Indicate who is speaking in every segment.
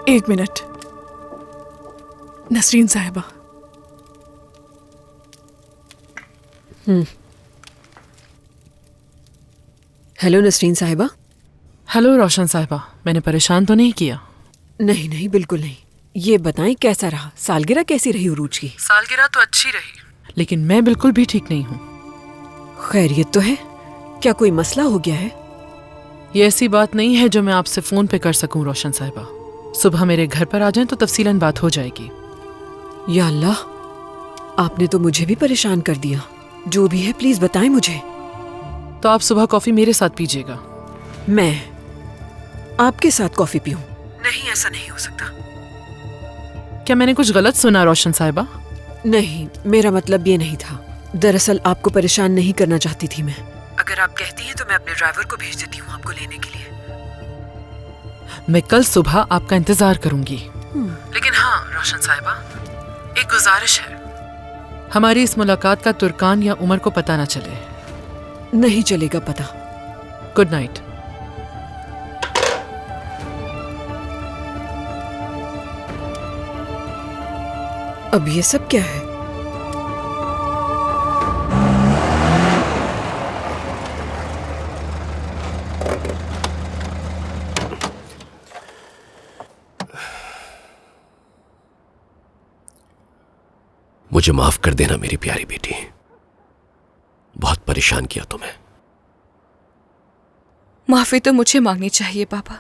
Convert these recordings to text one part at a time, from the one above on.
Speaker 1: एक मिनट। नसरीन साहिबा।
Speaker 2: हेलो नसरीन साहिबा।
Speaker 3: हेलो रोशन साहिबा, मैंने परेशान तो नहीं किया?
Speaker 2: नहीं नहीं, बिल्कुल नहीं। ये बताएं कैसा रहा, सालगिरह कैसी रही उरूज की?
Speaker 3: सालगिरह तो अच्छी रही, लेकिन मैं बिल्कुल भी ठीक नहीं हूँ।
Speaker 2: खैरियत तो है? क्या कोई मसला हो गया है?
Speaker 3: ये ऐसी बात नहीं है जो मैं आपसे फोन पे कर सकूं रोशन साहिबा। सुबह मेरे घर पर आ जाएं तो तफसीलन बात हो जाएगी।
Speaker 2: या अल्लाह, आपने तो मुझे भी परेशान कर दिया। जो भी है प्लीज बताएं मुझे।
Speaker 3: तो आप सुबह कॉफी मेरे साथ पीजिएगा।
Speaker 2: मैं आपके साथ कॉफी पीऊं? नहीं, ऐसा नहीं हो सकता।
Speaker 3: क्या मैंने कुछ गलत सुना रोशन साहिबा?
Speaker 2: नहीं, मेरा मतलब ये नहीं था। दरअसल आपको परेशान नहीं करना चाहती थी मैं। अगर आप कहती हैं तो मैं अपने ड्राइवर को भेज देती हूँ आपको लेने के लिए।
Speaker 3: मैं कल सुबह आपका इंतजार करूंगी। लेकिन हाँ रोशन साहिबा, एक गुजारिश है। हमारी इस मुलाकात का तुर्कान या उमर को पता ना चले।
Speaker 2: नहीं चलेगा पता।
Speaker 3: Good night.
Speaker 2: अब ये सब क्या है?
Speaker 4: मुझे माफ कर देना मेरी प्यारी बेटी, बहुत परेशान किया तुम्हें।
Speaker 1: माफी तो मुझे मांगनी चाहिए पापा।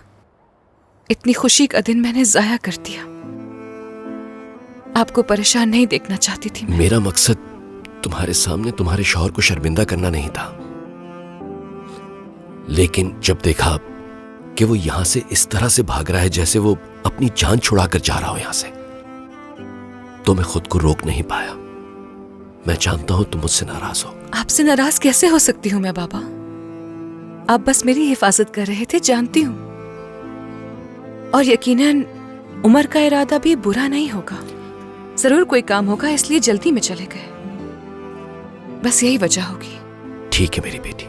Speaker 1: इतनी खुशी का दिन मैंने जाया कर दिया। आपको परेशान नहीं देखना चाहती थी मैं।
Speaker 4: मेरा मकसद तुम्हारे सामने तुम्हारे शौहर को शर्मिंदा करना नहीं था, लेकिन जब देखा कि वो यहां से इस तरह से भाग रहा है जैसे वो अपनी जान छुड़ाकर जा रहा हो यहां से, तो मैं खुद को रोक नहीं पाया। मैं जानता हूं तुम मुझसे नाराज हो।
Speaker 1: आपसे नाराज कैसे हो सकती हूँ मैं बाबा? आप बस मेरी हिफाजत कर रहे थे, जानती हूँ। और यकीनन उमर का इरादा भी बुरा नहीं होगा। जरूर कोई काम होगा, इसलिए जल्दी में चले गए। बस यही वजह होगी।
Speaker 4: ठीक है मेरी बेटी,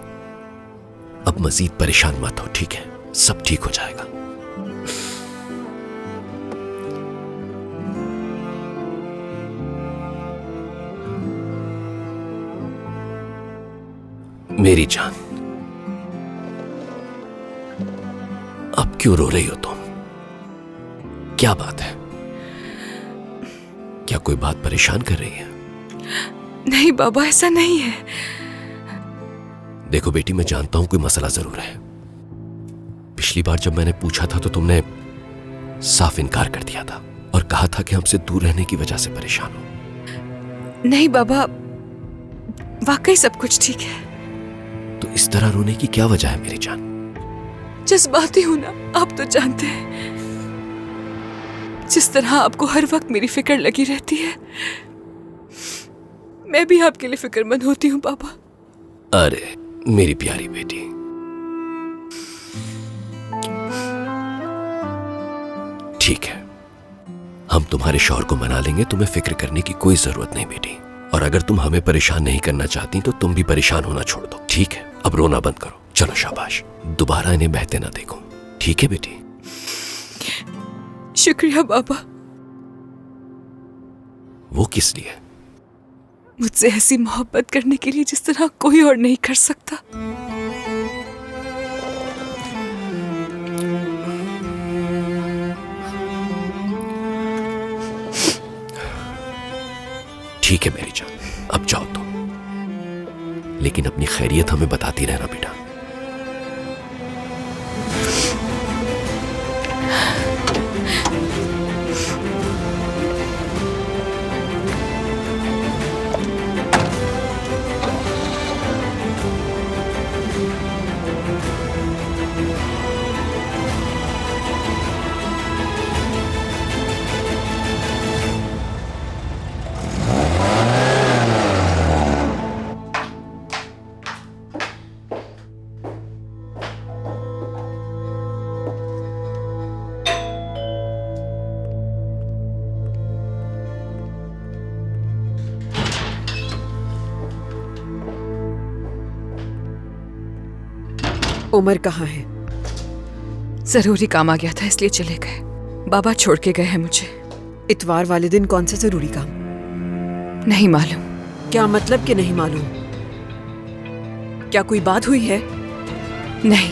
Speaker 4: अब मजीद परेशान मत हो, ठीक है? सब ठीक हो जाएगा। मेरी जान, अब क्यों रो रही हो तुम? क्या बात है? क्या कोई बात परेशान कर रही है?
Speaker 1: नहीं बाबा, ऐसा नहीं है।
Speaker 4: देखो बेटी, मैं जानता हूं कोई मसला जरूर है। पिछली बार जब मैंने पूछा था तो तुमने साफ इनकार कर दिया था और कहा था कि हमसे दूर रहने की वजह से परेशान हो।
Speaker 1: नहीं बाबा, वाकई सब कुछ ठीक है।
Speaker 4: तो इस तरह रोने की क्या वजह है मेरी जान?
Speaker 1: जज्बाती हूं ना, आप तो जानते हैं। जिस तरह आपको हर वक्त मेरी फिक्र लगी रहती है, मैं भी आपके लिए फिक्रमंद होती हूँ पापा।
Speaker 4: अरे मेरी प्यारी बेटी, ठीक है, हम तुम्हारे शौहर को मना लेंगे। तुम्हें फिक्र करने की कोई जरूरत नहीं बेटी। और अगर तुम हमें परेशान नहीं करना चाहती तो तुम भी परेशान होना छोड़ दो, ठीक है? अब रोना बंद करो। चलो शाबाश, दोबारा इन्हें बहते ना देखो, ठीक है बेटी?
Speaker 1: शुक्रिया बाबा।
Speaker 4: वो किस लिए?
Speaker 1: मुझसे ऐसी मोहब्बत करने के लिए जिस तरह कोई और नहीं कर सकता।
Speaker 4: ठीक है मेरी जान, अब जाओ तुम, लेकिन अपनी खैरियत हमें बताती रहना बेटा।
Speaker 2: उमर कहाँ है?
Speaker 1: जरूरी काम आ गया था इसलिए चले गए। बाबा छोड़ के गए हैं मुझे।
Speaker 2: इतवार वाले दिन कौन सा जरूरी काम?
Speaker 1: नहीं मालूम।
Speaker 2: क्या मतलब कि नहीं मालूम? क्या कोई बात हुई है?
Speaker 1: नहीं,